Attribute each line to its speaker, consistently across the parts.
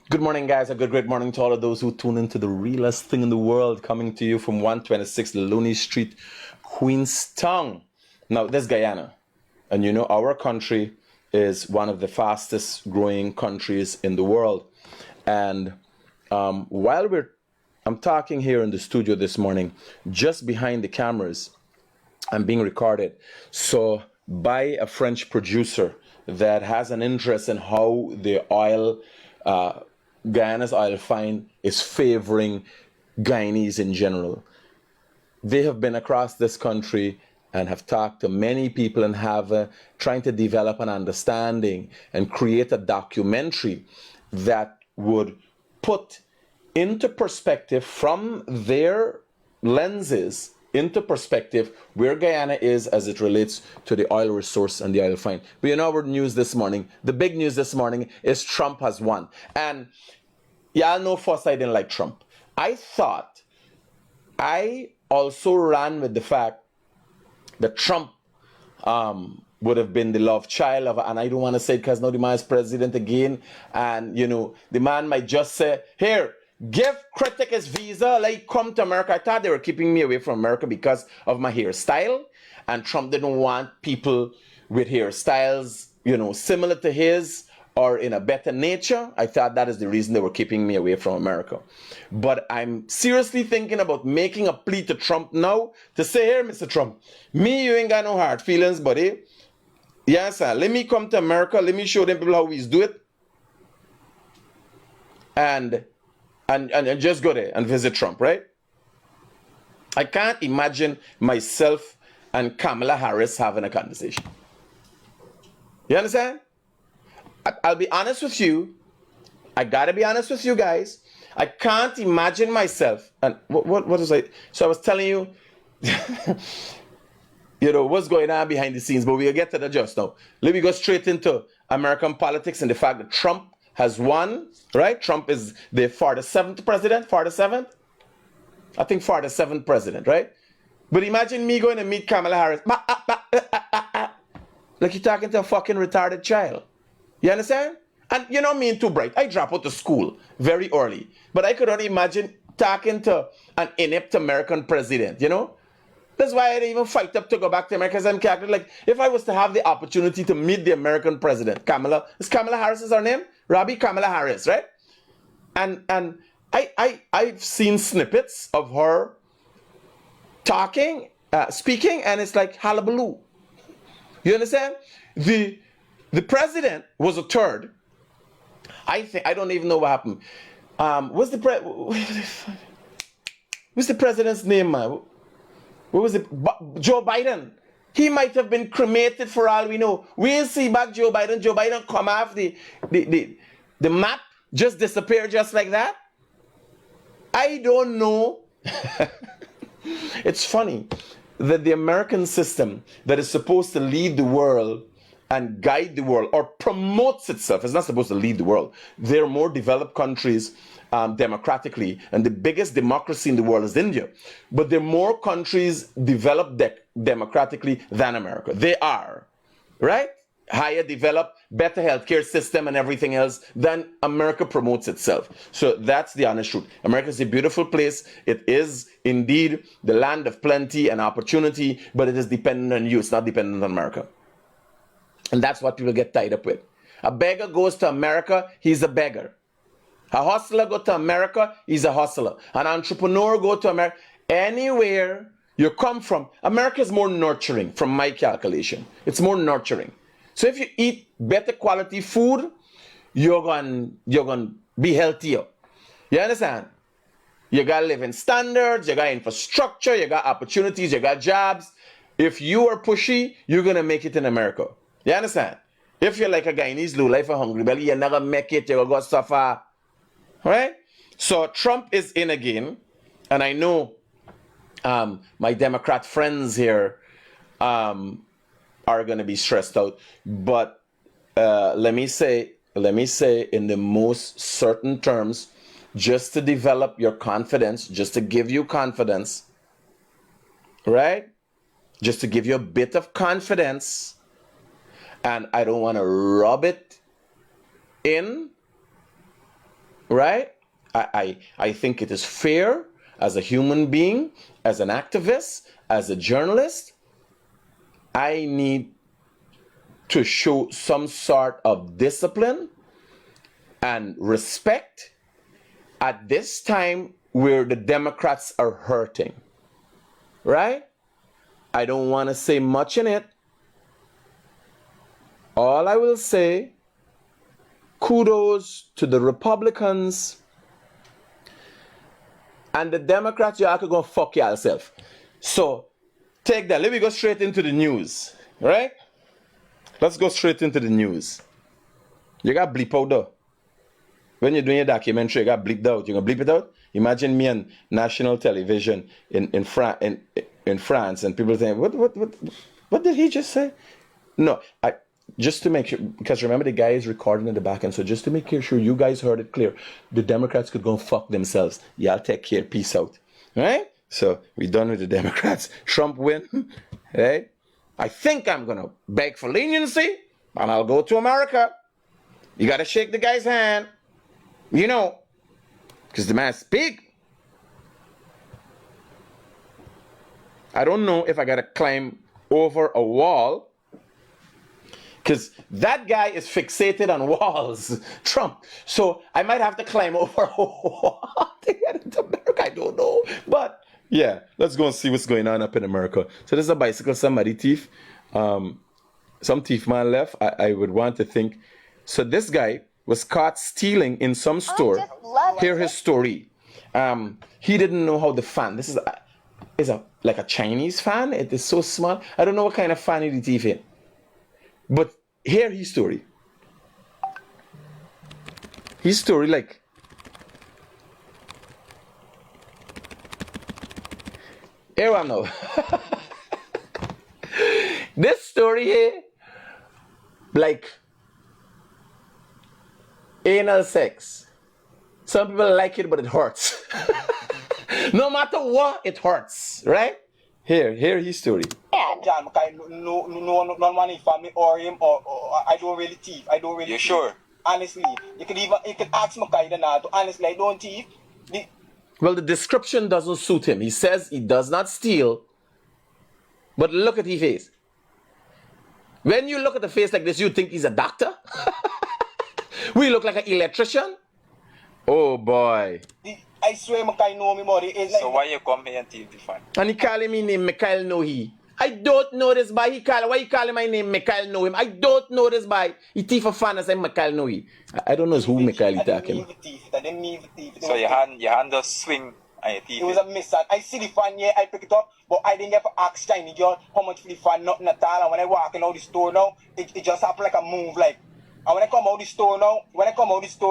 Speaker 1: Good morning, guys. A great morning to all of those who tune into the realest thing in the world, coming to you from 126 Looney Street, Queenstown. Now, this Guyana, and you know our country is one of the fastest growing countries in the world. And while I'm talking here in the studio this morning, just behind the cameras, I'm being recorded. So by a French producer that has an interest in how the oil, Guyana's oil find is favoring Guyanese in general. They have been across this country and have talked to many people and have trying to develop an understanding and create a documentary that would put into perspective from their lenses into perspective where Guyana is as it relates to the oil resource and the oil find. But you know our news this morning, the big news this morning is Trump has won. And y'all know first I didn't like Trump. I also ran with the fact that Trump would have been the love child of, and I don't want to say it because now the man is president again, and you know, the man might just say, here, give Critic his visa, like come to America. I thought they were keeping me away from America because of my hairstyle, and Trump didn't want people with hairstyles, you know, similar to his or in a better nature. I thought that is the reason they were keeping me away from America. But I'm seriously thinking about making a plea to Trump now to say, here, Mr. Trump, me, you ain't got no hard feelings, buddy. Yes, sir. Let me come to America. Let me show them people how we do it. And just go there and visit Trump, right? I can't imagine myself and Kamala Harris having a conversation. You understand? I'll be honest with you. I gotta be honest with you guys. I can't imagine myself. And what was I? So I was telling you, you know, what's going on behind the scenes, but we'll get to that just now. Let me go straight into American politics and the fact that Trump has won, right? Trump is the 47th president, 47th? I think 47th president, right? But imagine me going to meet Kamala Harris. Like you're talking to a fucking retarded child. You understand? And you know me and too bright. I drop out of school very early. But I could only imagine talking to an inept American president, you know? That's why I didn't even fight up to go back to America. I'm calculating, like, if I was to have the opportunity to meet the American president, Kamala Harris is her name? Robbie Kamala Harris, right? And I've seen snippets of her speaking, and it's like hullabaloo. You understand? The president was a turd. I don't even know what happened. What's the president's name, man? What was it? Joe Biden. He might have been cremated for all we know. We'll see back Joe Biden. Joe Biden come off the map, just disappear just like that. I don't know. It's funny that the American system that is supposed to lead the world and guide the world or promotes itself, it's not supposed to lead the world. There are more developed countries democratically, and the biggest democracy in the world is India. But there are more countries developed democratically than America. They are, right? Higher developed, better healthcare system and everything else than America promotes itself. So that's the honest truth. America is a beautiful place. It is indeed the land of plenty and opportunity, but it is dependent on you. It's not dependent on America. And that's what people get tied up with. A beggar goes to America, he's a beggar. A hustler go to America, he's a hustler. An entrepreneur go to America. Anywhere you come from, America is more nurturing from my calculation. It's more nurturing. So if you eat better quality food, you're going to be healthier. You understand? You got living standards, you got infrastructure, you got opportunities, you got jobs. If you are pushy, you're going to make it in America. You understand? If you're like a Guyanese low life or hungry belly, you're not going to make it, you're going to suffer. Right? So Trump is in again, and I know my Democrat friends here are going to be stressed out. But let me say in the most certain terms, just to develop your confidence, just to give you confidence, right? Just to give you a bit of confidence, and I don't want to rub it in, right? I think it is fair as a human being, as an activist, as a journalist. I need to show some sort of discipline and respect at this time where the Democrats are hurting, right? I don't want to say much in it. All I will say, kudos to the Republicans and the Democrats. You all could go fuck yourself. So take that. Let me go straight into the news, right? Let's go straight into the news. You got bleep out though. When you're doing your documentary, you got bleeped out. You're gonna bleep it out? Imagine me on national television in France, and people saying, what did he just say? No, just to make sure, because remember the guy is recording in the back end, so just to make sure you guys heard it clear, the Democrats could go and fuck themselves. Y'all take care. Peace out. Right? So we're done with the Democrats. Trump win. Right? I think I'm gonna beg for leniency, and I'll go to America. You gotta shake the guy's hand. You know, because the man's big. I don't know if I gotta climb over a wall, because that guy is fixated on walls, Trump. So I might have to climb over a wall to get into America. I don't know. But yeah, let's go and see what's going on up in America. So this is a bicycle somebody thief. Some thief man left. I would want to think. So this guy was caught stealing in some store. Hear his story. He didn't know how the fan. This is like a Chinese fan. It is so small. I don't know what kind of fan he thief in. But hear his story. His story, like, here I know. This story here, like anal sex. Some people like it, but it hurts. No matter what, it hurts, right? Here his story.
Speaker 2: John, no money family or him or I don't really thief. I don't really.
Speaker 3: You
Speaker 2: thief.
Speaker 3: Sure?
Speaker 2: Honestly, you could ask Makai now. Honestly, I don't thief.
Speaker 1: Well, the description doesn't suit him. He says he does not steal, but look at his face. When you look at the face like this, you think he's a doctor. We look like an electrician. Oh boy.
Speaker 2: I swear Makai know me more. Like,
Speaker 3: So why you come here and thief the fan?
Speaker 1: And he calling me name Mikhail Nohi. I don't know this boy. Why you calling my name Mikhail know him? I don't know this boy. He thief a fan and say Mikhail Nohi. I don't know who Mikhail he talking about.
Speaker 2: I didn't mean to thief.
Speaker 3: So your hand just swing and you thief
Speaker 2: It was a miss. I see the fan here, I pick it up, but I didn't get to ask Chinese girl how much for the fan, nothing at all. And when I walking out the store now, it just happened like a move, like. And when I come out the store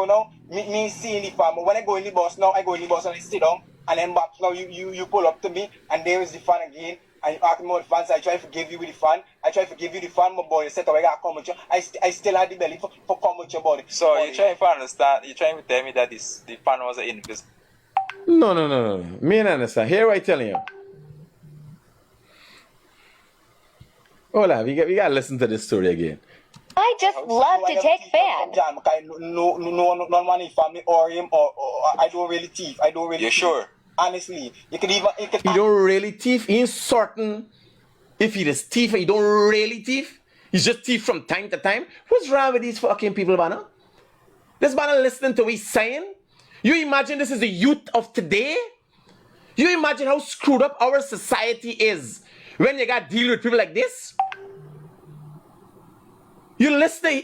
Speaker 2: now, me seeing the fan. But when I go in the bus now, I go in the bus and I sit down, and then back now you pull up to me, and there is the fan again. And you ask me about the fan, so I try to forgive you with the fan. I try to forgive you the fan, my boy. You said, I got to come with you. I still had the belly for come with your body.
Speaker 3: So you're trying to understand, you're trying to tell me that the fan was invisible.
Speaker 1: No. Me and understand. Here I telling you. Hold on, we gotta listen to this story again.
Speaker 4: I just love to take fans.
Speaker 2: John, no money family or him or I don't really thief. I don't really.
Speaker 3: You
Speaker 2: thief.
Speaker 3: Sure?
Speaker 2: Honestly, you could.
Speaker 1: He don't really thief. He ain't certain if he is thief or he don't really thief. He's just thief from time to time. What's wrong with these fucking people, Banner? This Banner listening to what he's saying? You imagine this is the youth of today? You imagine how screwed up our society is when you got to deal with people like this? You listening?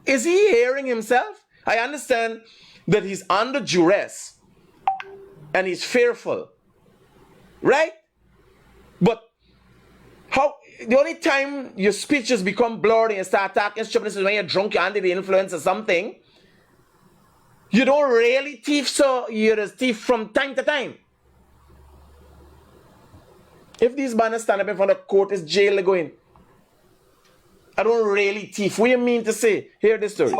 Speaker 1: Is he hearing himself? I understand that he's under duress and he's fearful, right? But how the only time your speeches become blurred and you start talking stupid is when you're drunk, you're under the influence of something. You don't really thief, so you're a thief from time to time. If these banners stand up in front of court, it's jail they're going. I don't really thief. What do you mean to say? Hear this story.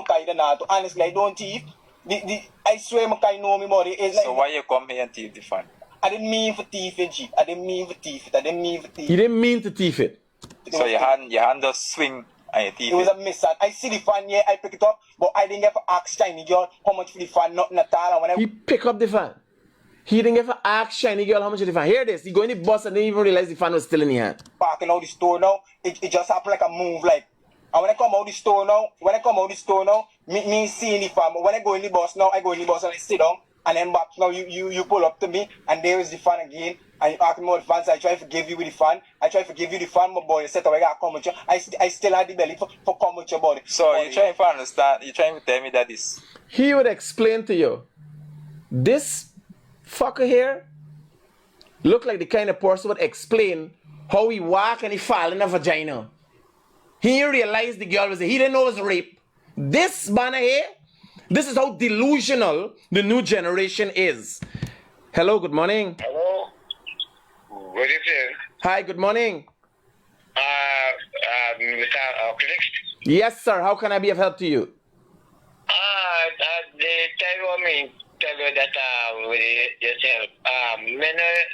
Speaker 2: Honestly, I don't thief. I swear Makai know me more. Like,
Speaker 3: So why you come here and thief the fan?
Speaker 2: I didn't mean for thieving, Jeep. I didn't mean for thief it.
Speaker 1: He didn't mean to thief it.
Speaker 3: So your hand just swing on your
Speaker 2: It was
Speaker 3: TV.
Speaker 2: a miss. I see the fan, yeah, I pick it up, but I didn't get to ask Shiny Girl how much for the fan, nothing at all. And when I
Speaker 1: He pick up the fan. He didn't ever ask Shiny Girl how much of the fan. Hear this. He go in the bus and didn't even realize the fan was still in the hand.
Speaker 2: parking out the store now, it just happened like a move, like. And when I come out the store now, me seeing the fan. But when I go in the bus now, I go in the bus and I sit down, and then back now you pull up to me, and there is the fan again. And you ask me about the fan, so I try to forgive you with the fan. I try to forgive you the fan, but boy, you said, I got come with you. I still had the belly for come with your body.
Speaker 3: So you're trying to understand, you're trying to tell me that this.
Speaker 1: He would explain to you, this fucker here look like the kind of person would explain how he walk and he fall in a vagina. He realized the girl was he didn't know it was rape. This banner here, this is how delusional the new generation is. Hello, good morning.
Speaker 5: Hello. Good evening.
Speaker 1: Hi, good morning.
Speaker 5: Mr. Critic.
Speaker 1: Yes, sir. How can I be of help to you?
Speaker 5: They tell you that with yourself.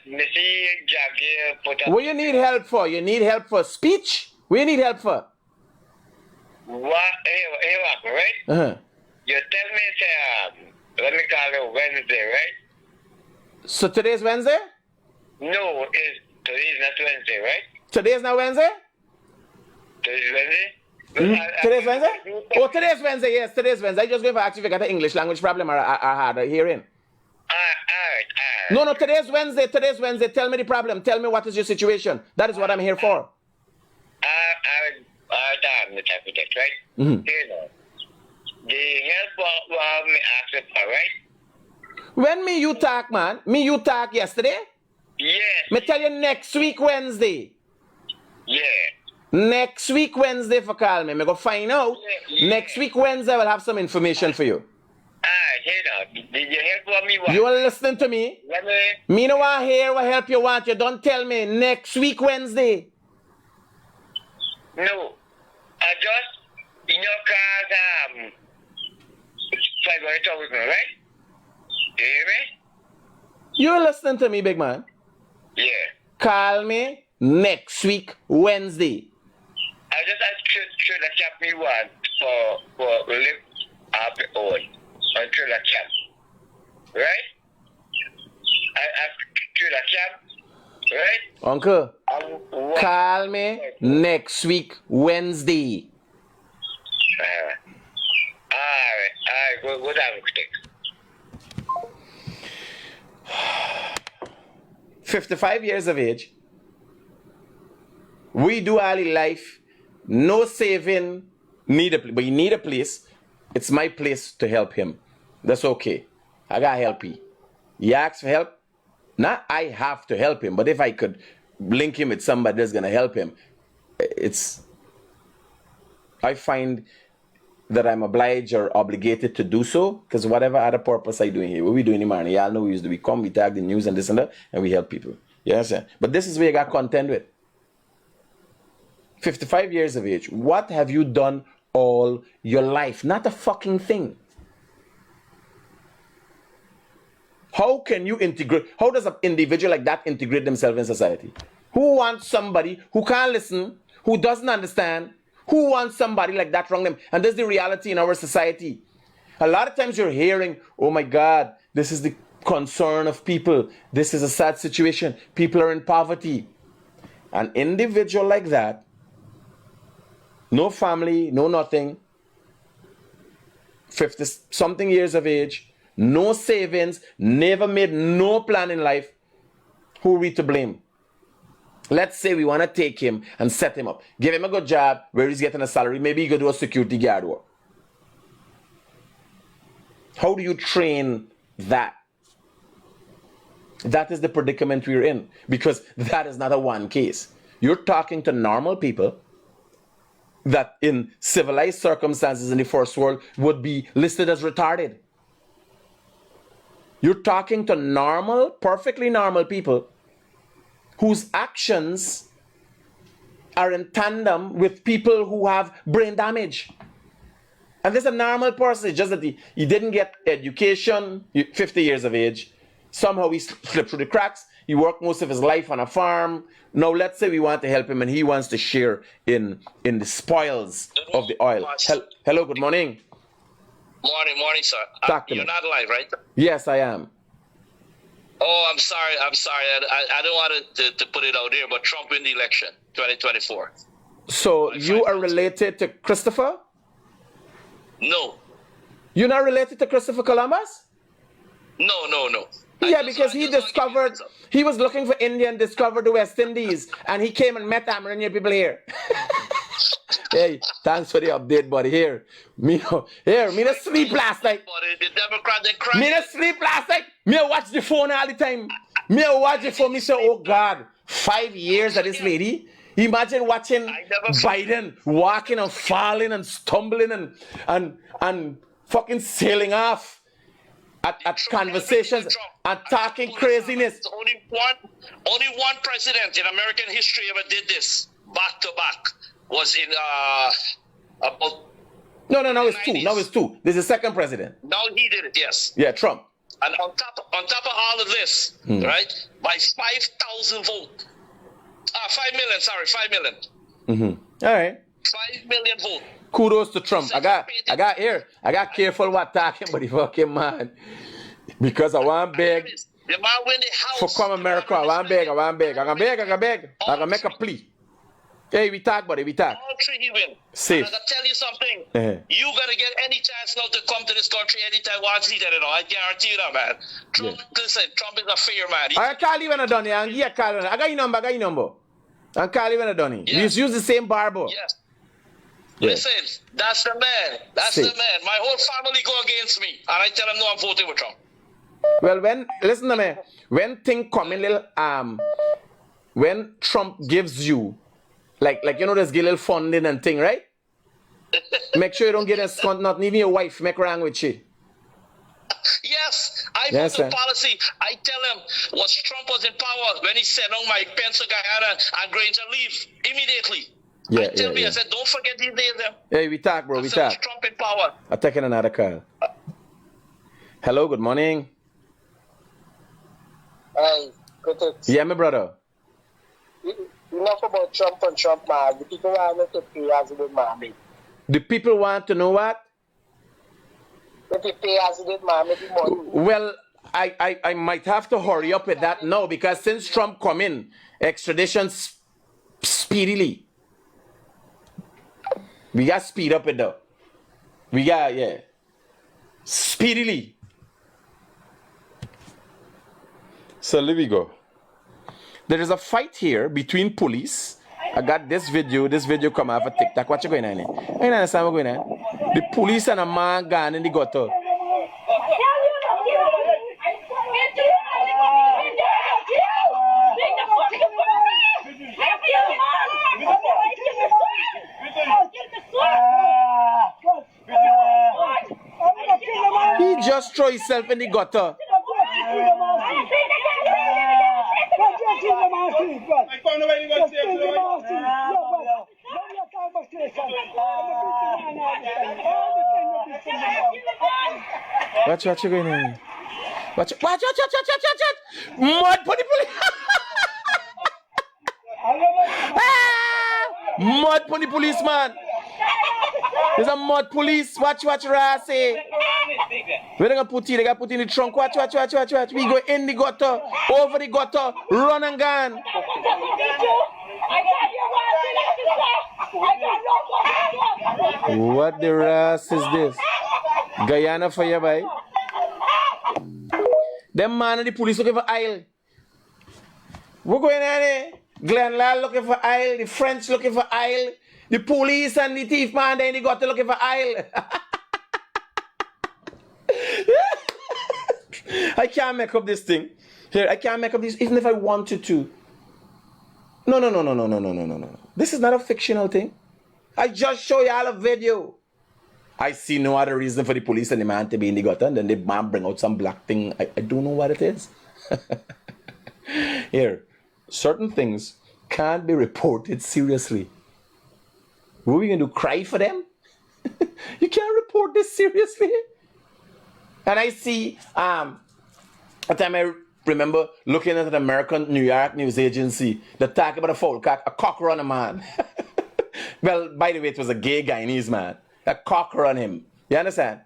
Speaker 5: Me see Jackie put up.
Speaker 1: What you need help for? You need help for speech? What you need help for?
Speaker 5: What? Hey, right?
Speaker 1: Uh-huh.
Speaker 5: You tell me, say, let me call you Wednesday, right?
Speaker 1: So today's Wednesday?
Speaker 5: No, today's not Wednesday, right?
Speaker 1: Today's not Wednesday?
Speaker 5: Today's Wednesday?
Speaker 1: Today's Wednesday? Oh, today's Wednesday. Yes, today's Wednesday. I just going to ask you if you got an English language problem or hard of hearing.
Speaker 5: All right.
Speaker 1: No, today's Wednesday. Today's Wednesday. Tell me the problem. Tell me what is your situation. That is what I'm here for.
Speaker 5: I'm the type of that, right?
Speaker 1: Mm-hmm.
Speaker 5: You know, the help me ask for, right?
Speaker 1: When me you talk, man, me you talk yesterday,
Speaker 5: Yes.
Speaker 1: me tell you next week Wednesday.
Speaker 5: Yeah.
Speaker 1: Next week Wednesday for call me. Me go find out. Next week Wednesday I will have some information for you.
Speaker 5: Did you help me? What?
Speaker 1: You are listening to me?
Speaker 5: Let me.
Speaker 1: Me no want hear what help you want. You don't tell me. Next week Wednesday.
Speaker 5: No. I just in your car 500,000, right? You hear me?
Speaker 1: You listening to me, big man?
Speaker 5: Yeah.
Speaker 1: Call me next week Wednesday.
Speaker 5: I just asked you to cap me one for live up on until the cap. Right? I asked you to cap. Right?
Speaker 1: Uncle,
Speaker 5: What?
Speaker 1: call me next week Wednesday.
Speaker 5: Alright, good have Critic.
Speaker 1: 55 years of age. We do all in life. No saving. But you need a place. It's my place to help him. That's okay. I gotta help you. He asks for help. Not I have to help him, but if I could link him with somebody that's gonna help him, I find that I'm obliged or obligated to do so, because whatever other purpose I do here, what we do in the morning, y'all know we come, we tag the news and this and that, and we help people. You understand? But this is where you got content with. 55 years of age. What have you done all your life? Not a fucking thing. How can you integrate? How does an individual like that integrate themselves in society? Who wants somebody who can't listen, who doesn't understand? Who wants somebody like that around them? And that's the reality in our society. A lot of times you're hearing, oh my God, this is the concern of people. This is a sad situation. People are in poverty. An individual like that, no family, no nothing, 50-something years of age, no savings, never made no plan in life, who are we to blame? Let's say we want to take him and set him up. Give him a good job where he's getting a salary. Maybe he could do a security guard work. How do you train that? That is the predicament we're in, because that is not a one case. You're talking to normal people that in civilized circumstances in the first world would be listed as retarded. You're talking to normal, perfectly normal people whose actions are in tandem with people who have brain damage. And this is a normal person. It's just that he didn't get education, 50 years of age. Somehow he slipped through the cracks He worked most of his life on a farm. Now let's say we want to help him and he wants to share in the spoils of the oil. Hello, good morning.
Speaker 6: Morning, sir.
Speaker 1: Talk to
Speaker 6: You're
Speaker 1: me.
Speaker 6: not live, right?
Speaker 1: Yes, I am.
Speaker 6: Oh, I'm sorry. I don't want to put it out there, but Trump win the election, 2024.
Speaker 1: So you are related to Christopher?
Speaker 6: No.
Speaker 1: You're not related to Christopher Columbus?
Speaker 6: No.
Speaker 1: Yeah, because he discovered, he was looking for India and discovered the West Indies, and he came and met Amerindian people here. Hey, thanks for the update, buddy. Here, me not sleep last night.
Speaker 6: The Democrat, they cried.
Speaker 1: Me not sleep last night. Me watch the phone all the time. Me watch the phone. Me say, oh God, 5 years of this lady. Imagine watching Biden walking and falling and stumbling and fucking sailing off at conversations and talking craziness.
Speaker 6: Only one president in American history ever did this back to back. Was in about
Speaker 1: No, it's two. Now it's two. This is the second president.
Speaker 6: now he did it, yes.
Speaker 1: Yeah, Trump.
Speaker 6: And on top of all of this, right, by 5,000 votes. 5 million, sorry, 5 million.
Speaker 1: Mm-hmm. All right.
Speaker 6: 5 million votes.
Speaker 1: Kudos to Trump. I got careful what talking about the fucking man. Because I want beg
Speaker 6: The man win the house.
Speaker 1: for come America. I want beg. I can beg. Make a plea. Hey, we talk, buddy. We talk.
Speaker 6: All three he win.
Speaker 1: Safe.
Speaker 6: And I gotta tell you something.
Speaker 1: Uh-huh.
Speaker 6: You gotta get any chance now to come to this country anytime once he did it all. I guarantee you that, man. Trump, listen, Trump is a fair man.
Speaker 1: I call you when I'm done here. I got your number. I'll call you when I'm done here.
Speaker 6: Yeah.
Speaker 1: We just use the same barber.
Speaker 6: Yes.
Speaker 1: Yeah.
Speaker 6: Listen, that's the man. That's
Speaker 1: Safe.
Speaker 6: the man. My whole family go against me. And I tell them, no, I'm voting with Trump.
Speaker 1: Well, listen to me. When thing come in little when Trump gives you like there's little funding and thing, right? Make sure you don't get a stunt, not even your wife make wrong with you.
Speaker 6: Yes, I
Speaker 1: Yes,
Speaker 6: put the
Speaker 1: sir.
Speaker 6: policy. I tell him, Trump was in power when he said, oh, my Pence to Guyana and Granger leave immediately. I tell me, I said, don't forget these days.
Speaker 1: Hey, we talk, bro. We
Speaker 6: said,
Speaker 1: talk.
Speaker 6: Trump in power.
Speaker 1: I'm taking another call. Hello, good morning.
Speaker 2: Hey, Critic.
Speaker 1: Yeah, my brother.
Speaker 2: Enough about Trump and Trump, man. The people want to pay as good, man.
Speaker 1: The people want to know what?
Speaker 2: If you pay as good, man, maybe money.
Speaker 1: Well, I might have to hurry up with that now because since Trump come in, extradition speedily. We got speed up it though. We got, speedily. So let me go. There is a fight here between police. I got this video come off of TikTok. What you going on here? I don't understand what's going on. The police and a man gone in the gutter. He just throw himself in the gutter. Watch you going on. Watch. Mud for the police. Mud for the policeman. There's a mud police. Watch Rasi. Where they gonna put you? They gonna put in the trunk. Watch. We go in the gutter, over the gutter, run and gun. What the ras is this? Guyana for you, boy. Them man and the police looking for aisle. We're going on there. Glenlal looking for aisle. The French looking for aisle. The police and the thief man, they got to looking for aisle. I can't make up this thing. Here, I can't make up this even if I wanted to. No. This is not a fictional thing. I just show y'all a video. I see no other reason for the police and the man to be in the gutter, and then the man bring out some black thing. I don't know what it is. Here, certain things can't be reported seriously. What are we going to do, cry for them? You can't report this seriously. And I see, a time I remember looking at the American New York news agency that talk about a foul cock, a cock run a man. Well, by the way, it was a gay Guyanese man. A cock run him. You understand?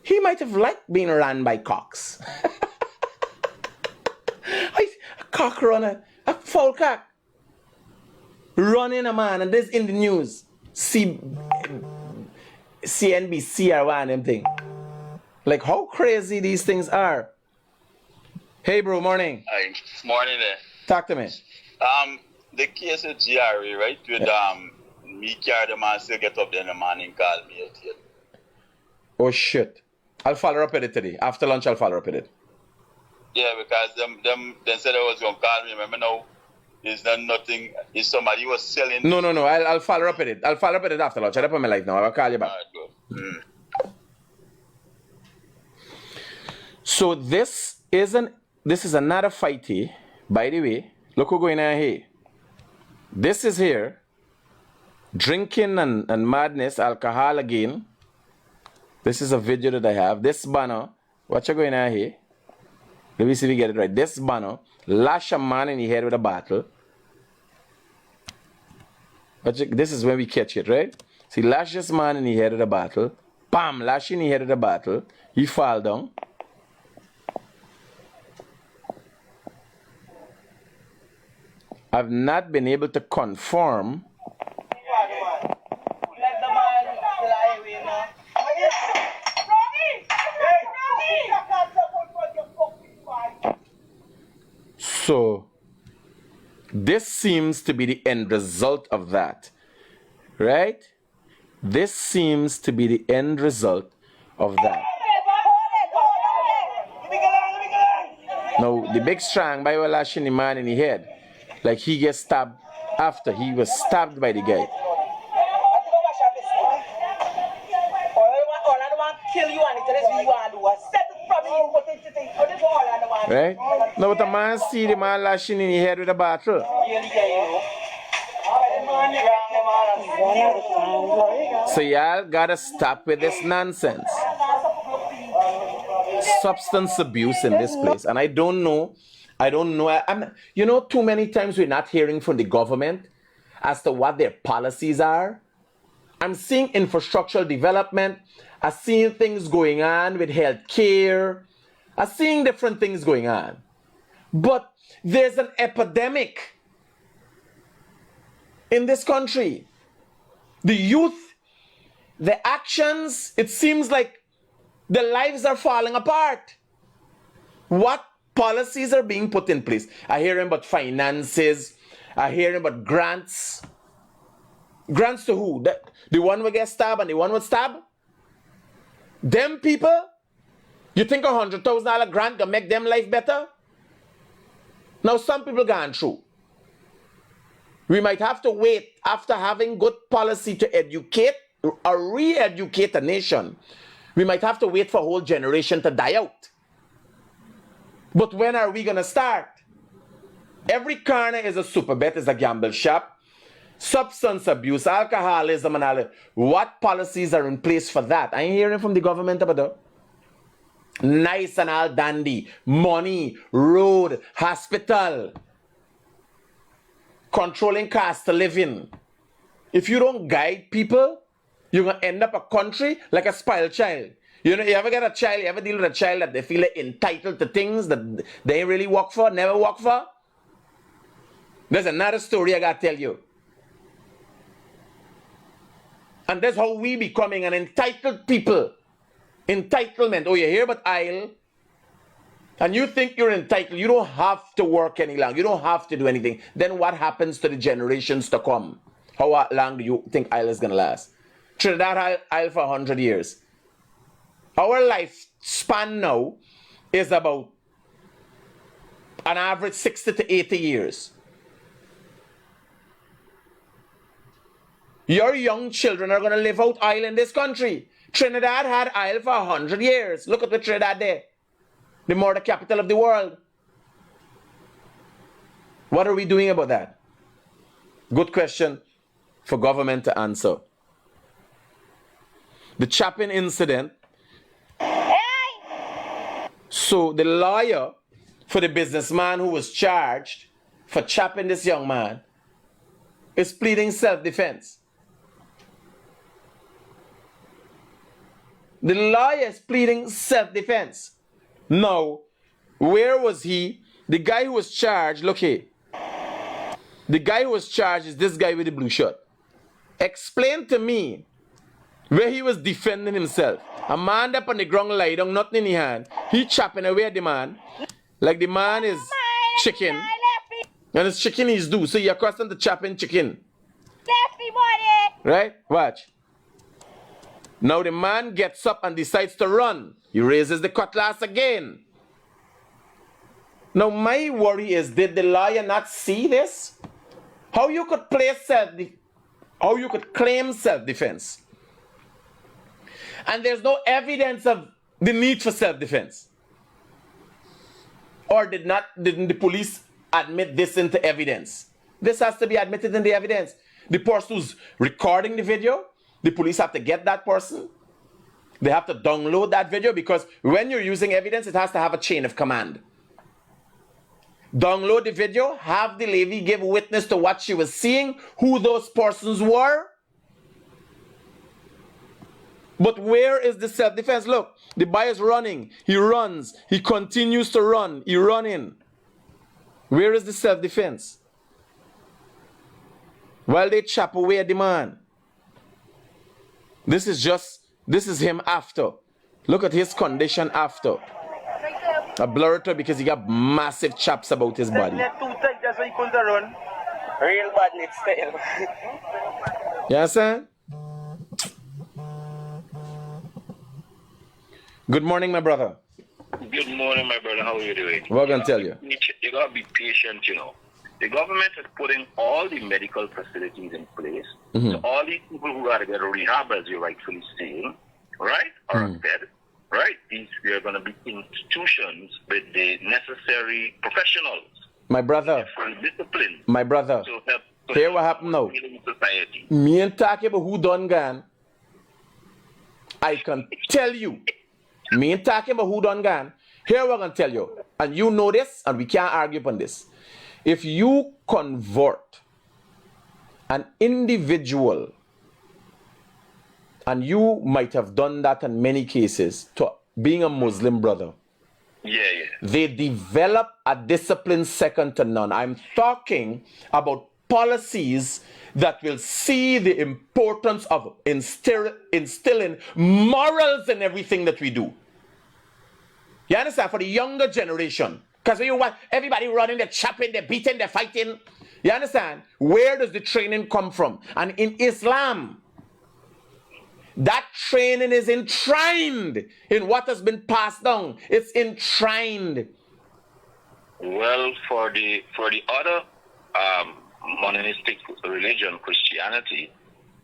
Speaker 1: He might have liked being run by cocks. A cock runner, a foul cock. Running a man, and this in the news. CNBC or one of them thing. Like how crazy these things are. Hey bro, morning.
Speaker 5: Hi, morning there.
Speaker 1: Talk to me.
Speaker 5: The case with GRA, right? With me carry the man still get up there in the morning call me at it.
Speaker 1: Oh shit. I'll follow up with it today. After lunch I'll follow up with it.
Speaker 5: Yeah, because them said I was gonna call me. Remember now? Is there nothing? Is somebody was selling?
Speaker 1: No. I'll follow up with it. I'll follow up with it after lunch. I'll up on my life now. I'll call you back.
Speaker 5: Alright, good.
Speaker 1: So this is another fighty. By the way, look who's going on here. This is here. Drinking and madness, alcohol again. This is a video that I have. This banner. What you going on here? Let me see if we get it right. This banner. Lash a man in the head with a bottle. This is when we catch it, right? See, lash this man in the head with a bottle. Bam! Lash in the head with a bottle. He fall down. I've not been able to confirm. So, this seems to be the end result of that, right? This seems to be the end result of that. Now, the big strong boy was lashing the man in the head, like he gets stabbed after he was stabbed by the guy. Right? Now, what the man see the man lashing in the head with a bottle. So y'all gotta stop with this nonsense. Substance abuse in this place, and I don't know. Too many times we're not hearing from the government as to what their policies are. I'm seeing infrastructural development. I'm seeing things going on with health care. I'm seeing different things going on. But there's an epidemic in this country. The youth, the actions, it seems like their lives are falling apart. What policies are being put in place? I hear about finances. I hear about grants. Grants to who? The one will get stabbed and the one will stab? Them people? You think $100,000 grant can make them life better? Now some people gone through. We might have to wait after having good policy to educate or re-educate a nation. We might have to wait for a whole generation to die out. But when are we going to start? Every corner is a super bet, is a gamble shop. Substance abuse, alcoholism and all that. What policies are in place for that? I ain't hearing from the government about that. Nice and all dandy. Money, road, hospital. Controlling cost of living. If you don't guide people, you're going to end up a country like a spoiled child. You ever get a child, you ever deal with a child that they feel entitled to things that they ain't really work for, never work for? There's another story I got to tell you. And that's how we becoming an entitled people. Entitlement. Oh, you hear about Isle? And you think you're entitled. You don't have to work any longer. You don't have to do anything. Then what happens to the generations to come? How long do you think Isle is going to last? Trinidad Isle for 100 years. Our lifespan now is about an average 60 to 80 years. Your young children are going to live out Isle in this country. Trinidad had Isle for 100 years. Look at the Trinidad there. The murder capital of the world. What are we doing about that? Good question for government to answer. The Chapin incident. So the lawyer for the businessman who was charged for chapping this young man is pleading self-defense. The lawyer is pleading self-defense. Now, where was he? The guy who was charged, look here. The guy who was charged is this guy with the blue shirt. Explain to me where he was defending himself. A man up on the ground lie down, nothing in his hand. He chopping away at the man. Like the man is chicken. And it's chicken he's due. So you're accustomed to chopping chicken. Right? Watch. Now the man gets up and decides to run. He raises the cutlass again. Now my worry is, did the lawyer not see this? How you could claim self-defense? And there's no evidence of the need for self-defense. Or didn't the police admit this into evidence? This has to be admitted in the evidence. The person who's recording the video, the police have to get that person. They have to download that video, because when you're using evidence, it has to have a chain of command. Download the video, have the lady give witness to what she was seeing, who those persons were. But where is the self-defense? Look, the boy is running. He runs. He continues to run. He's running. Where is the self-defense? While they chop away at the man. This is him after. Look at his condition after. I blur it up because he got massive chops about his body.
Speaker 2: Too tight, that's why he couldn't run. Real bad leg style.
Speaker 1: You understand? Good morning, my brother.
Speaker 5: Good morning, my brother. How are you doing?
Speaker 1: What can I tell you?
Speaker 5: You gotta be patient, you know. The government is putting all the medical facilities in place. So all these people who gotta get a rehab, as you're rightfully saying, right, are dead. Right? These are going to be institutions with the necessary professionals.
Speaker 1: My brother.
Speaker 5: For discipline.
Speaker 1: My brother. Here what happened now.
Speaker 5: Society.
Speaker 1: Me and talking about who done gone. I can tell you. Me and talking about who done gone. Here we're going to tell you. And you know this, and we can't argue upon this. If you convert an individual, and you might have done that in many cases, to being a Muslim brother.
Speaker 5: Yeah.
Speaker 1: They develop a discipline second to none. I'm talking about policies that will see the importance of instilling morals in everything that we do. You understand? For the younger generation. Because when you want everybody running, they're chopping, they're beating, they're fighting. You understand? Where does the training come from? And in Islam, that training is enshrined in what has been passed down. It's enshrined.
Speaker 5: Well, for the other monotheistic religion, Christianity,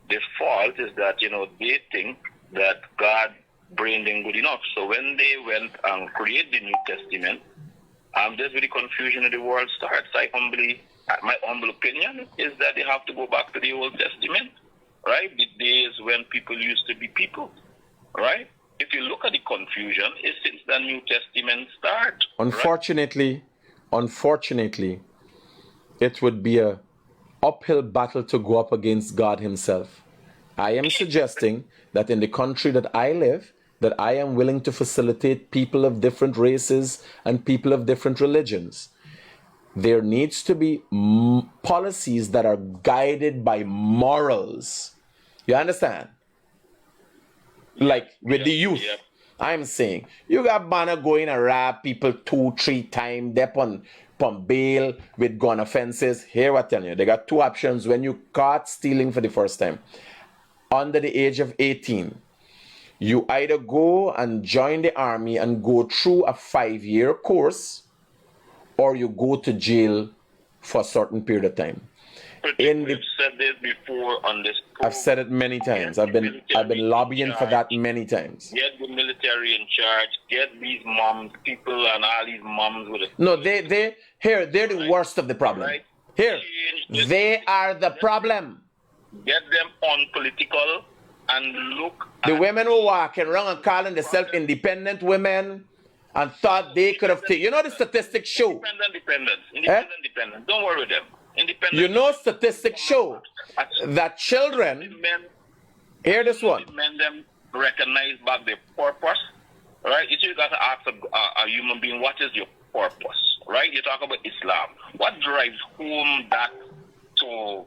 Speaker 5: the fault is that, you know, they think that God brained them good enough. So when they went and created the New Testament, that's where the confusion of the world starts. My humble opinion is that they have to go back to the Old Testament. Right? The days when people used to be people. Right? If you look at the confusion, it's since the New Testament start.
Speaker 1: Unfortunately, it would be a uphill battle to go up against God himself. I am suggesting that in the country that I live, that I am willing to facilitate people of different races and people of different religions. There needs to be policies that are guided by morals. You understand? Like with the youth.
Speaker 5: Yeah.
Speaker 1: I'm saying, you got banner going and rob people 2-3 times. They're on bail with gun offenses. Here I tell you, they got two options when you caught stealing for the first time. Under the age of 18, you either go and join the army and go through a 5-year course, or you go to jail for a certain period of time.
Speaker 5: We've said this before on this.
Speaker 1: I've said it many times. I've been lobbying for that many times.
Speaker 5: Get the military in charge. Get these moms, people, and all these moms with it.
Speaker 1: No, they're the worst of the problem.
Speaker 5: Right?
Speaker 1: Here, they are the problem.
Speaker 5: Get them unpolitical and look.
Speaker 1: The women who walking around and calling themselves independent women and thought they could have taken. You know the statistics show.
Speaker 5: Independent. Don't worry with them. Independent.
Speaker 1: You know statistics show that children. Hear this one.
Speaker 5: Men them recognize back their purpose, right? You got to ask a human being, what is your purpose, right? You talk about Islam. What drives home that to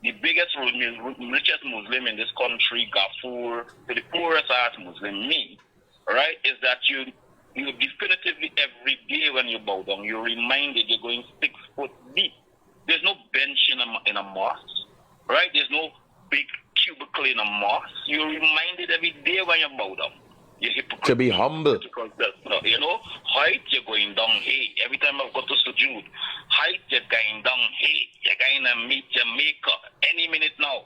Speaker 5: the biggest, richest Muslim in this country, Gafoor, to the poorest ass Muslim, me, right? Is that you definitively every day when you bow down, you're reminded you're going 6 foot deep. There's no bench in a mosque, right? There's no big cubicle in a mosque. You're reminded every day when you bow down. You're hypocrite.
Speaker 1: To be humble.
Speaker 5: You know, height, you're going down, hey. Every time I go to sujood, height, you're going down, hey. You're going to meet your maker any minute now.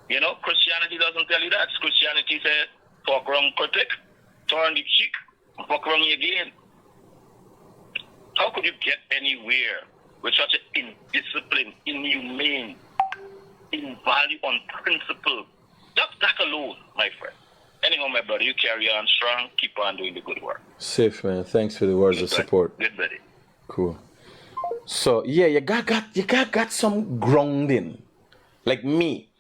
Speaker 5: You know, Christianity doesn't tell you that. Christianity says, fuck wrong, critic, turn the cheek, fuck wrong again. How could you get anywhere with such an indisciplined, inhumane, in value on principle? Just that alone, my friend. Anyhow, my brother, you carry on strong. Keep on doing the good work.
Speaker 1: Safe, man. Thanks for the words of support.
Speaker 5: Good, buddy.
Speaker 1: Cool. So, yeah, you got some grounding. Like me.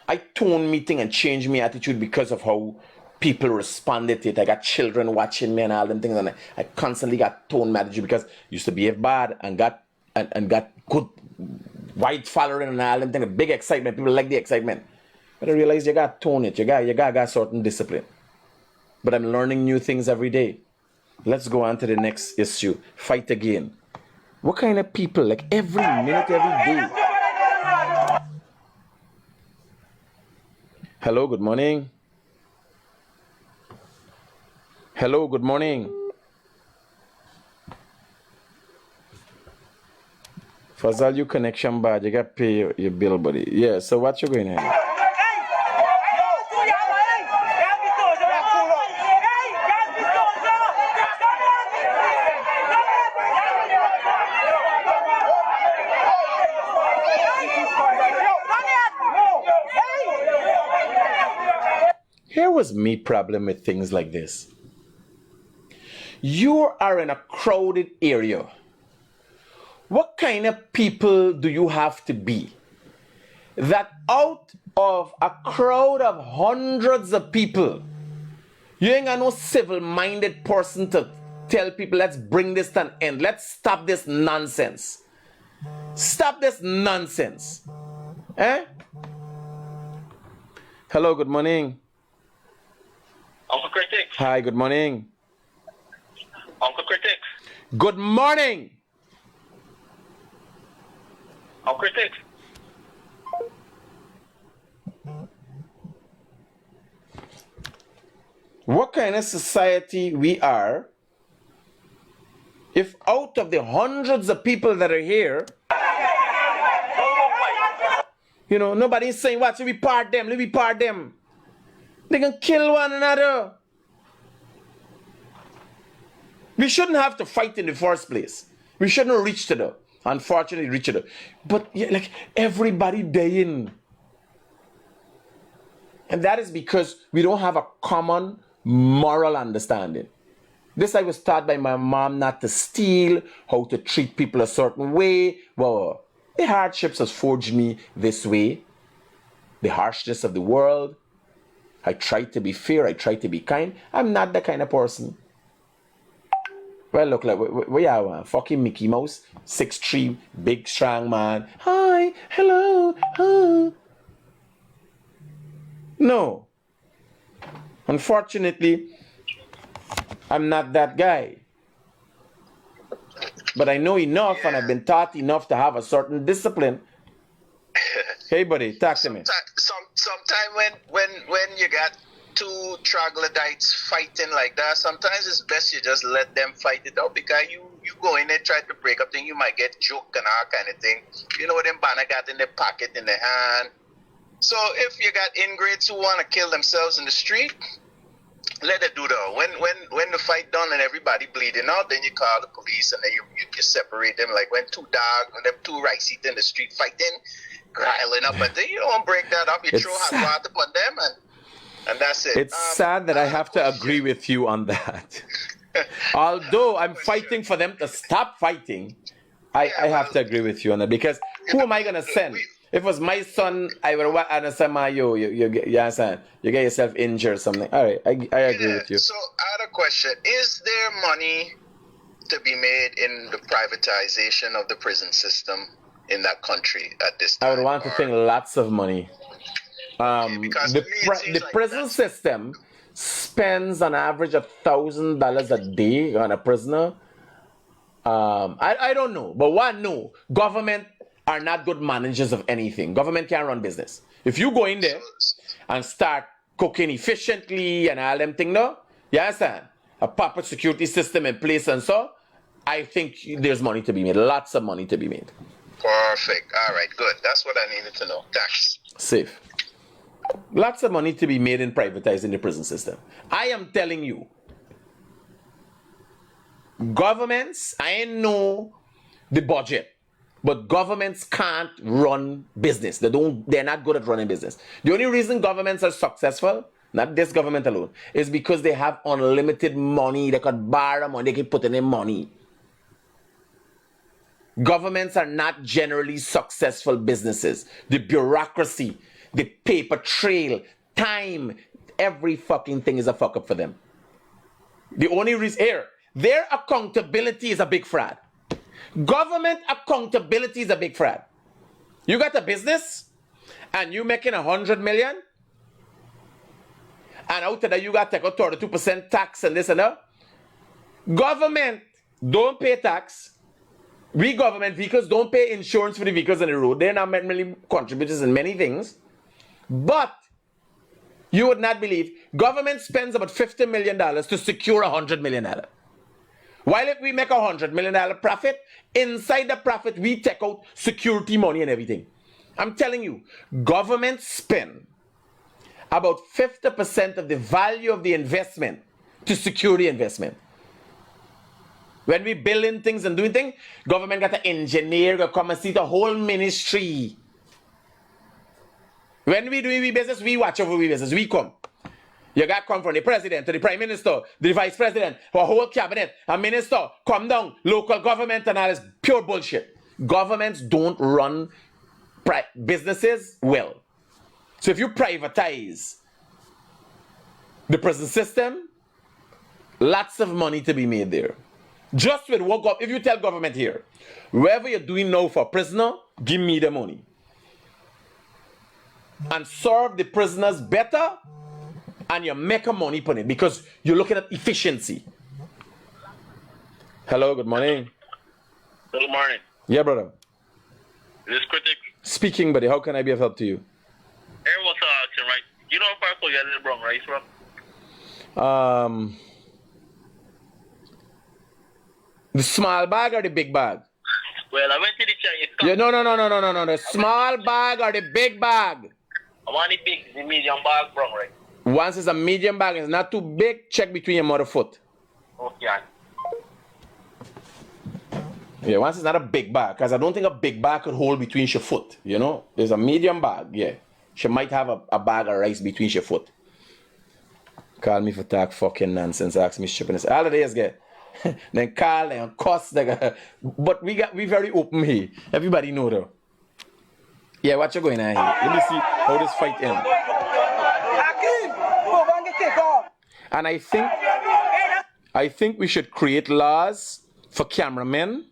Speaker 1: I toned me thing and changed my attitude because of how people responded to it. I got children watching me and all them things, and I constantly got toned my attitude because I used to behave bad and got good white following and all them things, big excitement. People like the excitement. But I realized you got to tone it. You got certain discipline. But I'm learning new things every day. Let's go on to the next issue. Fight again. What kind of people? Like every minute, every day. Hello, good morning. Hello, good morning. Fazal, your connection bad. You got to pay your bill, buddy. Yeah, so what you going to have? Here was me problem with things like this. You are in a crowded area. What kind of people do you have to be that out of a crowd of hundreds of people, you ain't got no civil-minded person to tell people, let's bring this to an end. Let's stop this nonsense. Stop this nonsense. Eh? Hello, good morning.
Speaker 5: Uncle Critic.
Speaker 1: Hi, good morning.
Speaker 5: Uncle Critic.
Speaker 1: Good morning.
Speaker 5: Uncle Critic.
Speaker 1: What kind of society we are if out of the hundreds of people that are here, you know, nobody's saying, what, let me part them, let me part them. They can kill one another. We shouldn't have to fight in the first place. We shouldn't reach to the, unfortunately, reach to the. But yeah, like everybody dying. And that is because we don't have a common moral understanding. This I was taught by my mom not to steal, how to treat people a certain way. Well, the hardships has forged me this way. The harshness of the world. I try to be fair, I try to be kind. I'm not that kind of person. Well, look, like, we are one. Fucking Mickey Mouse, 6'3", big, strong man. Hi, hello, huh? No. Unfortunately, I'm not that guy. But I know enough, and I've been taught enough to have a certain discipline. Hey, buddy, talk to me.
Speaker 7: Sometime when you got two troglodytes fighting like that, sometimes it's best you just let them fight it out, because you go in there, try to break up things, you might get joke and all kind of thing. You know what them banner got in their pocket, in their hand. So if you got ingrates who want to kill themselves in the street, let it do that. When the fight done and everybody bleeding out, then you call the police and then you separate them. Like when two dogs, when them two rice eat in the street fighting, growling up, and then you don't break that up. You throw hot water upon them, and that's it.
Speaker 1: It's sad that I have to agree with you on that. Although I'm fighting for them to stop fighting, I have to agree with you on that, because who am I gonna send? If it was my son, I would want to say, you understand? You get yourself injured or something. All right, I agree with you.
Speaker 7: So I had a question. Is there money to be made in the privatization of the prison system in that country at this time?
Speaker 1: I would want to think lots of money.
Speaker 7: Because to me it seems
Speaker 1: The
Speaker 7: like
Speaker 1: prison system spends on average $1,000 a day on a prisoner. I don't know, but one, no, government are not good managers of anything. Government can't run business. If you go in there and start cooking efficiently and all them things, no, you understand? A proper security system in place and so, I think there's money to be made. Lots of money to be made.
Speaker 7: Perfect. All right, good. That's what I needed to know. Thanks.
Speaker 1: Safe. Lots of money to be made in privatizing the prison system. I am telling you, governments, I know the budget, but governments can't run business. They're not good at running business. The only reason governments are successful, not this government alone, is because they have unlimited money. They could borrow money, they can put in their money. Governments are not generally successful businesses. The bureaucracy, the paper trail, time, every fucking thing is a fuck up for them. The only reason here, their accountability is a big fraud. Government accountability is a big fraud. You got a business and you making 100 million, and out of that you got to take out 32% tax and this and that. Government don't pay tax. We government vehicles don't pay insurance for the vehicles on the road. They're not really contributors in many things. But you would not believe, government spends about $50 million to secure $100 million. While if we make $100 million profit, inside the profit we take out security money and everything. I'm telling you, government spend about 50% of the value of the investment to secure the investment. When we building things and doing things, government got an engineer to come and see the whole ministry. When we do business, we watch over we business. We come. You got to come from the president to the prime minister, the vice president, a whole cabinet, a minister, come down, local government and all this pure bullshit. Governments don't run businesses well. So if you privatize the prison system, lots of money to be made there. Just with what if you tell government here, wherever you're doing now for prisoner, give me the money. And serve the prisoners better, and you make a money on it because you're looking at efficiency. Hello, good morning.
Speaker 5: Good morning.
Speaker 1: Yeah, brother.
Speaker 5: Is this Critic?
Speaker 1: Speaking, buddy. How can I be of help to you?
Speaker 5: Hey, what's up, right? You know how far you get Brown rice from?
Speaker 1: The small bag or the big bag?
Speaker 5: Well, I went to the Chinese.
Speaker 1: Yeah, no. The small bag or the big bag?
Speaker 5: I want the medium bag, Brown rice.
Speaker 1: Once it's a medium bag, it's not too big, check between your mother foot.
Speaker 5: Okay.
Speaker 1: Yeah, once it's not a big bag, because I don't think a big bag could hold between your foot, you know? There's a medium bag, yeah. She might have a bag of rice between your foot. Call me for talk fucking nonsense, ask me stupidness. All the days get. Then call and cuss. But we very open here. Everybody know though. Yeah, what you going on here? Let me see how this fight ends. And I think we should create laws for cameramen.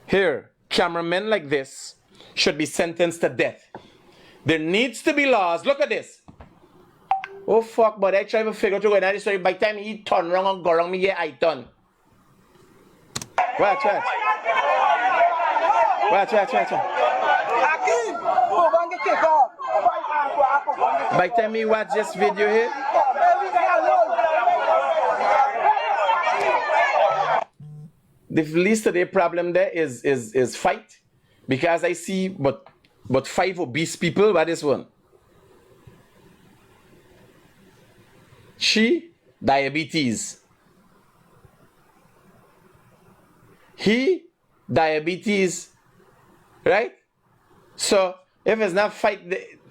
Speaker 1: Here, cameramen like this should be sentenced to death. There needs to be laws. Look at this. Oh fuck, but I try to figure out going on this story. By the time he turn wrong and go wrong, me yeah, I turn. Watch. By the time he watch this video here, the least of the problem there is fight. Because I see but 5 obese people by this one. She, diabetes. He, diabetes. Right? So, if it's not fight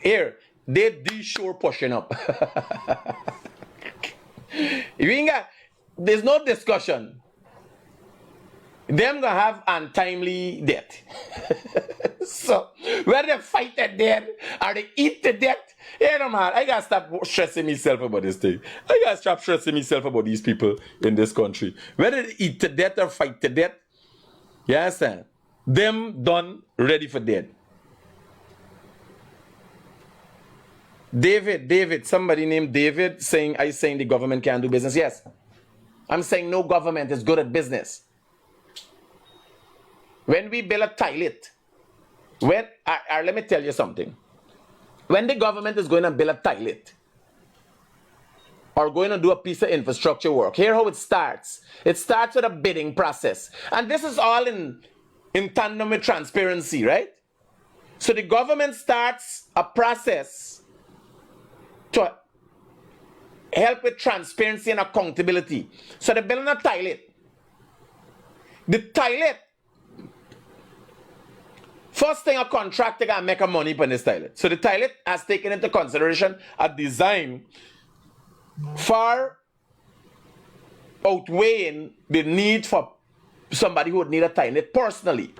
Speaker 1: here, they sure pushing up. You ain't got, there's no discussion. Them gonna have untimely death. So whether they fight to death or they eat to death, you know, man, I gotta stop stressing myself about this thing. I gotta stop stressing myself about these people in this country. Whether they eat to death or fight to death, you understand? Them done, ready for death. David, somebody named David saying the government can't do business. Yes. I'm saying no government is good at business. When we build a toilet, let me tell you something. When the government is going to build a toilet or going to do a piece of infrastructure work, here how it starts. It starts with a bidding process. And this is all in tandem with transparency, right? So the government starts a process to help with transparency and accountability. So they're building a toilet. The toilet, first thing, a contractor can make a money on this toilet. So the toilet has taken into consideration a design far outweighing the need for somebody who would need a toilet personally.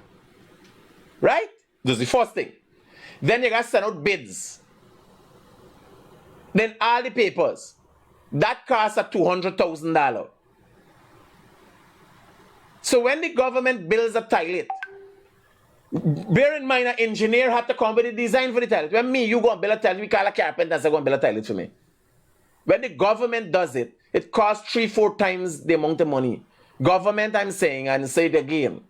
Speaker 1: Right? That's the first thing. Then you got to send out bids. Then all the papers. That costs $200,000. So when the government builds a toilet, bear in mind, an engineer had to come with a design for the toilet. When you go and build a toilet, we call a carpenter and say, go and build a toilet for me. When the government does it, it costs 3-4 times the amount of money. Government, I'm saying, and say it again,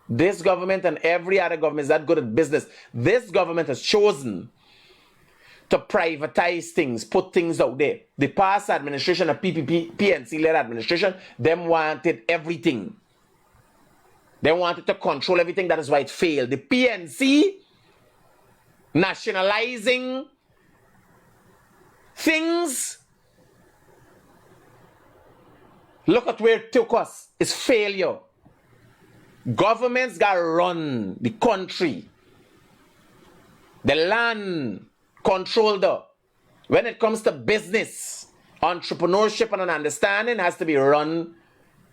Speaker 1: this government and every other government is that good at business. This government has chosen to privatize things, put things out there. The past administration, a PNC-led administration, them wanted everything. They wanted to control everything. That is why it failed. The PNC nationalizing things. Look at where it took us. It's failure. Governments got to run the country. The land controlled. When it comes to business, entrepreneurship and an understanding has to be run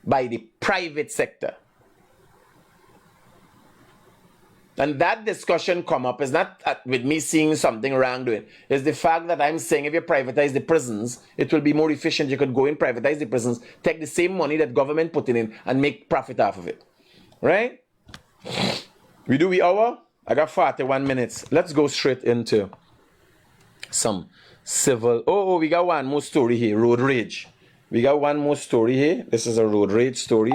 Speaker 1: by the private sector. And that discussion come up is not with me seeing something wrong doing. It's the fact that I'm saying if you privatize the prisons, it will be more efficient. You could go in, privatize the prisons, take the same money that government put in and make profit off of it. Right? We do the hour. I got 41 minutes. Let's go straight into some civil. Oh, we got one more story here. Road rage. We got one more story here. This is a road rage story.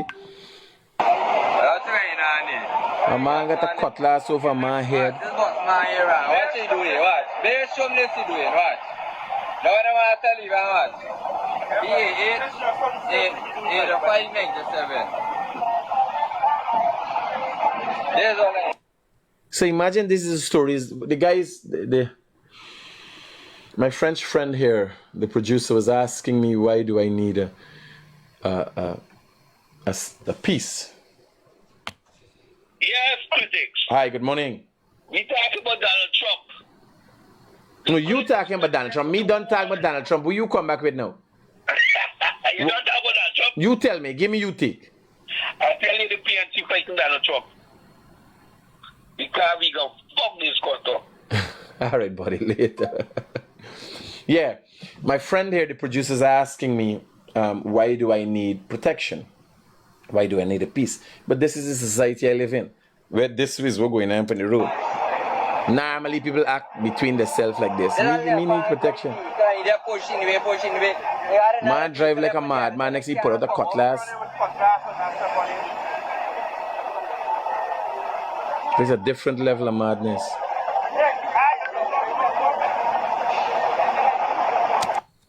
Speaker 1: A man got a cutlass over my head.
Speaker 8: This box man here, what you doing? What? Very shamelessly doing what? Now what am I telling you what? He 597. There's all that.
Speaker 1: So imagine this is stories. The guys, my French friend here, the producer, was asking me why do I need a piece.
Speaker 5: Yes, critics.
Speaker 1: Hi, good morning.
Speaker 5: We talking about Donald Trump.
Speaker 1: No, you talking about Donald Trump. Me don't talk about Donald Trump. Will you come back with now?
Speaker 5: You don't talk about Donald Trump?
Speaker 1: You tell me. Give me you take.
Speaker 5: I tell you the PNC fighting Donald Trump. Because we go fuck this country.
Speaker 1: All right, buddy. Later. Yeah. My friend here, the producer, is asking me, why do I need protection? Why do I need a peace? But this is the society I live in, where this is what's going on the road. Normally, people act between themselves like this. Me need protection. Man drive like a madman. Next, he put out a cutlass. There's a different level of madness.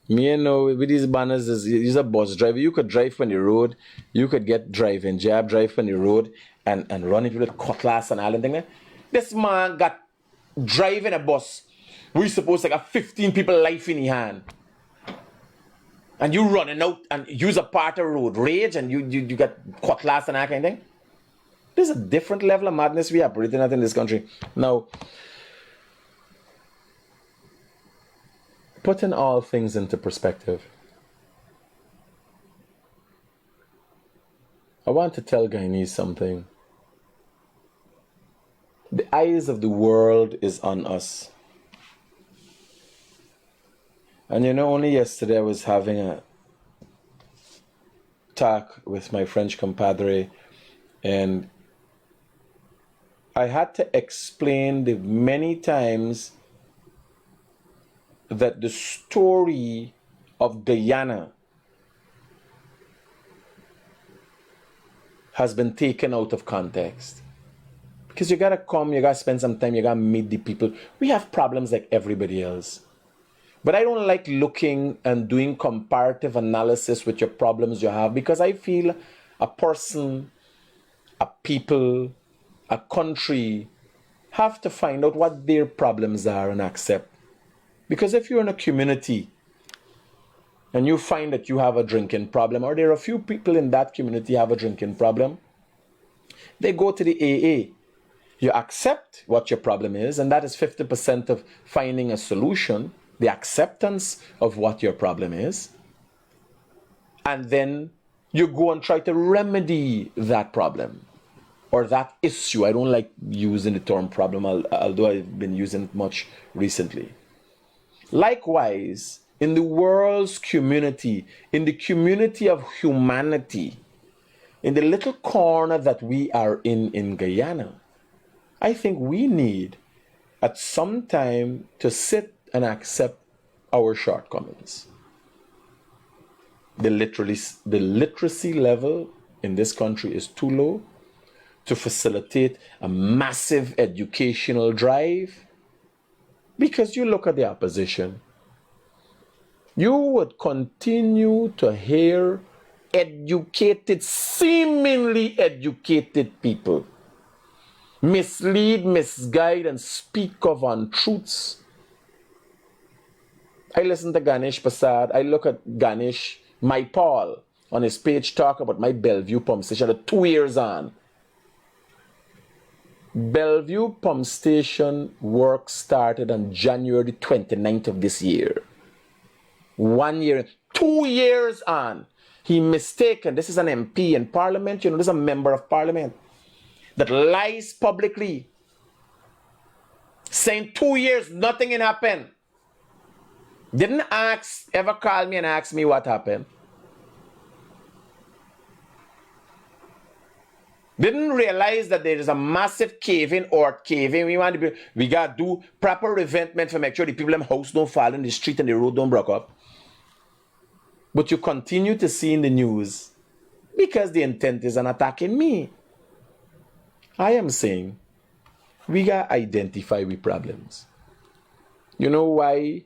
Speaker 1: Me, you know, with these banners, he's a bus driver. You could drive on the road. You could get driving, drive on the road and run into the cutlass and all that thing. This man got driving a bus. We supposed to have 15 people life in his hand. And you running out and use a part of road rage and you got cutlass and that kind of thing. There's a different level of madness we operating at in this country. Now, putting all things into perspective. I want to tell Guyanese something. The eyes of the world is on us. And you know, only yesterday I was having a talk with my French compadre, and I had to explain the many times that the story of Guyana has been taken out of context. Because you gotta come, you gotta spend some time, you gotta meet the people. We have problems like everybody else. But I don't like looking and doing comparative analysis with your problems you have, because I feel a person, a people, a country have to find out what their problems are and accept. Because if you're in a community and you find that you have a drinking problem, or there are a few people in that community have a drinking problem, they go to the AA. You accept what your problem is, and that is 50% of finding a solution, the acceptance of what your problem is. And then you go and try to remedy that problem or that issue. I don't like using the term problem, although I've been using it much recently. Likewise, in the world's community, in the community of humanity, in the little corner that we are in Guyana, I think we need at some time to sit and accept our shortcomings. The literacy level in this country is too low to facilitate a massive educational drive. Because you look at the opposition, you would continue to hear educated, seemingly educated people mislead, misguide, and speak of untruths. I listen to Ganesh Prasad. I look at Ganesh, my Paul, on his page talk about my Bellevue pump station 2 years on. Bellevue pump station work started on January 29th of this year. 1 year, 2 years on. He mistaken, this is an MP in Parliament, you know, this is a member of Parliament that lies publicly, saying 2 years, nothing can happen. Didn't ever call me and ask me what happened. Didn't realize that there is a massive cave-in or cave-in. We got to do proper revetment to make sure the people in the house don't fall in the street and the road don't break up. But you continue to see in the news because the intent is on attacking me. I am saying we got to identify with problems. You know why?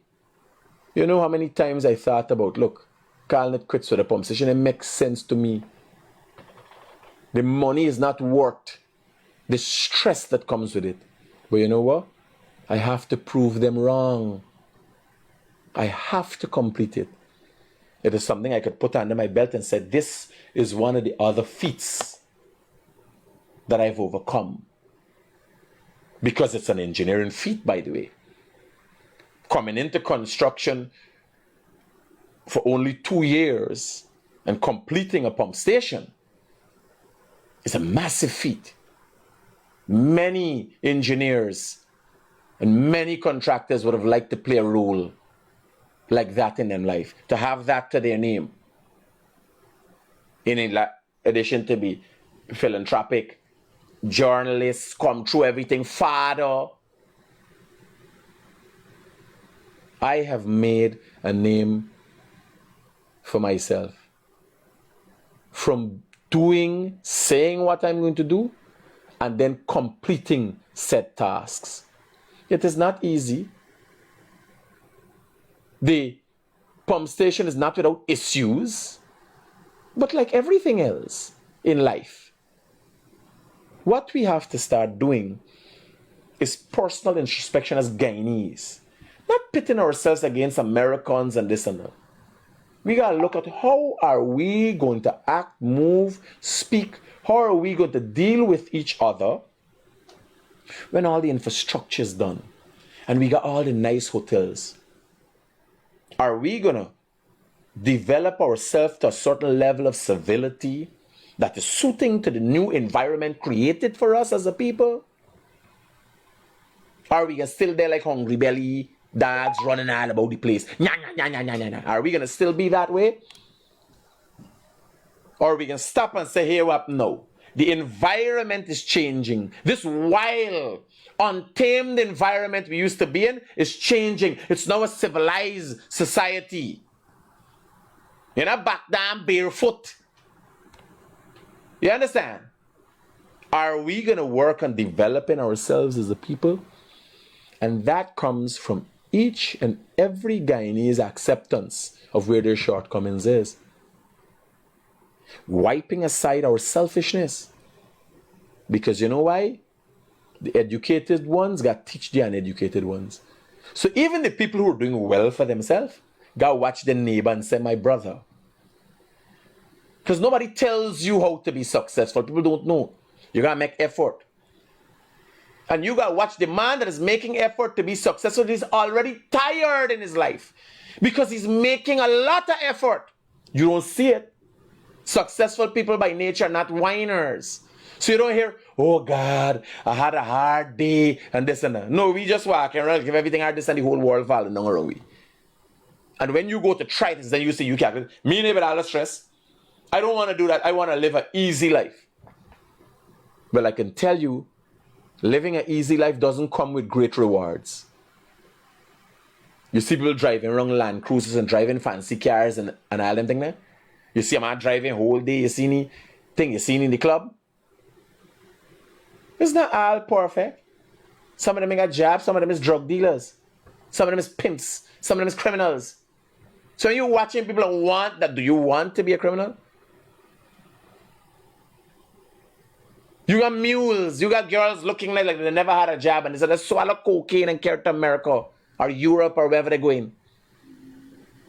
Speaker 1: You know how many times I thought about, look, calling it quits with the pump station, it makes sense to me. The money is not worth the stress that comes with it. But you know what? I have to prove them wrong. I have to complete it. It is something I could put under my belt and say, this is one of the other feats that I've overcome. Because it's an engineering feat, by the way. Coming into construction for only 2 years and completing a pump station is a massive feat. Many engineers and many contractors would have liked to play a role like that in their life, to have that to their name. In addition to be philanthropic, journalists, come through everything, father. I have made a name for myself from saying what I'm going to do, and then completing said tasks. It is not easy. The pump station is not without issues, but like everything else in life, what we have to start doing is personal introspection as Guyanese, not pitting ourselves against Americans and this and that. We gotta look at how are we going to act, move, speak, how are we going to deal with each other when all the infrastructure is done and we got all the nice hotels. Are we gonna develop ourselves to a certain level of civility that is suiting to the new environment created for us as a people? Or are we gonna still there like hungry belly dogs running all about the place? Nya, nya, nya, nya, nya, nya, nya. Are we gonna still be that way? Or we can stop and say, hey, what? No. The environment is changing. This wild, untamed environment we used to be in is changing. It's now a civilized society. You're not back down barefoot. You understand? Are we going to work on developing ourselves as a people? And that comes from each and every Guyanese acceptance of where their shortcomings is. Wiping aside our selfishness. Because you know why? The educated ones got to teach the uneducated ones. So even the people who are doing well for themselves, got to watch their neighbor and say, my brother. Because nobody tells you how to be successful. People don't know. You got to make effort. And you got to watch the man that is making effort to be successful. He's already tired in his life. Because he's making a lot of effort. You don't see it. Successful people by nature are not whiners. So you don't hear, oh God, I had a hard day and this and that. No, we just walk around, give everything hard this and the whole world falling down around we. And when you go to try this, then you say you can't. Me live with all the stress. I don't want to do that. I want to live an easy life. But I can tell you, living an easy life doesn't come with great rewards. You see people driving around Land Cruisers and driving fancy cars and all them things there. You see a man driving whole day, you see anything you seen in the club. It's not all perfect. Some of them got jobs, some of them is drug dealers. Some of them is pimps, some of them is criminals. So when you're watching people and want that, do you want to be a criminal? You got mules, you got girls looking like they never had a job and they said they swallow cocaine and carry to America or Europe or wherever they're going.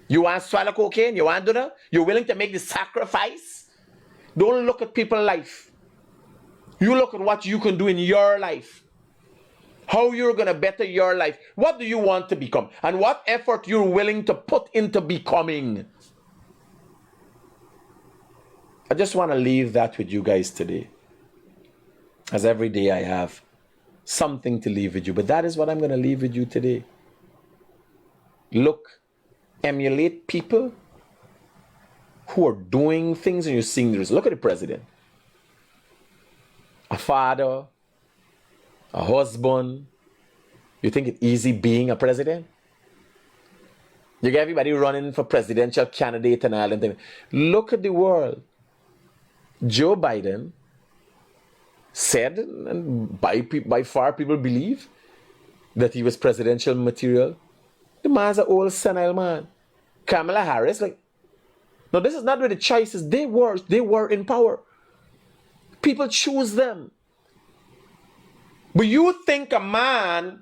Speaker 1: You want to swallow cocaine? You want to do that? You're willing to make the sacrifice? Don't look at people's life. You look at what you can do in your life. How you're going to better your life. What do you want to become? And what effort you're willing to put into becoming. I just want to leave that with you guys today. As every day I have something to leave with you. But that is what I'm going to leave with you today. Look, emulate people who are doing things and you're seeing the results. Look at the president. A father, a husband. You think it's easy being a president? You get everybody running for presidential candidate and all that. Look at the world. Joe Biden said, and by far people believe, that he was presidential material. The man's an old senile man. Kamala Harris, no, this is not really the choices. They were in power. People choose them. But you think a man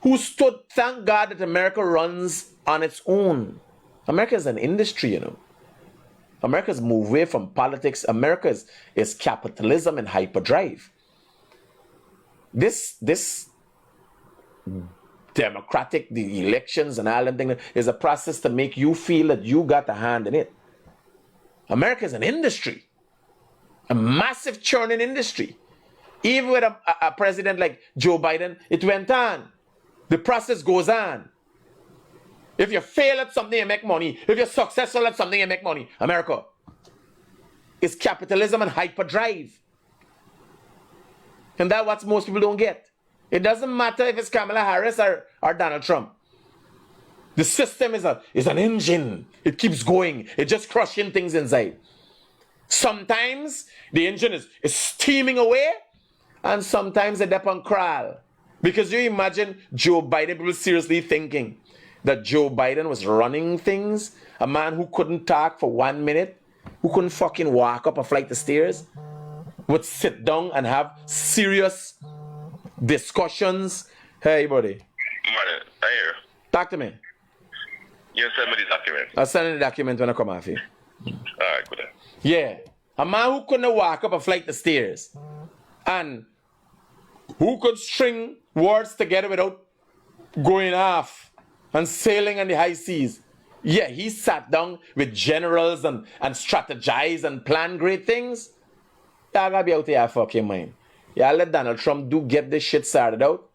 Speaker 1: who stood, thank God that America runs on its own. America is an industry, you know. America's moved away from politics. America is capitalism and hyperdrive. This democratic, the elections and all that thing is a process to make you feel that you got a hand in it. America is an industry. A massive churning industry. Even with a president like Joe Biden, it went on. The process goes on. If you fail at something, you make money. If you're successful at something, you make money. America is capitalism and hyperdrive. And that's what most people don't get. It doesn't matter if it's Kamala Harris or Donald Trump. The system is an engine. It keeps going. It's just crushing things inside. Sometimes the engine is steaming away, and sometimes they dip and crawl. Because you imagine Joe Biden, people seriously thinking that Joe Biden was running things, a man who couldn't talk for 1 minute, who couldn't fucking walk up a flight of stairs, would sit down and have serious discussions. Hey, buddy.
Speaker 5: Morning, I hear.
Speaker 1: Talk to me.
Speaker 5: You send me the document.
Speaker 1: I'll send you the document when I come off here.
Speaker 5: Alright, good.
Speaker 1: Yeah. A man who couldn't walk up a flight of stairs and who could string words together without going off and sailing on the high seas. Yeah, he sat down with generals and strategized and planned great things. y'all gotta be out here fuck your mind. Y'all let Donald Trump get this shit sorted out,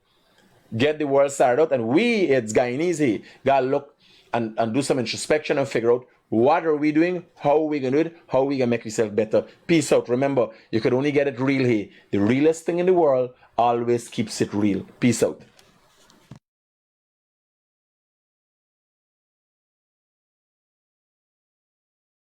Speaker 1: get the world sorted out, and we, it's Guyanese here, gotta look and do some introspection and figure out what are we doing, how are we gonna do it, how are we gonna make ourselves better. Peace out. Remember, you could only get it real here. The realest thing in the world always keeps it real. Peace out.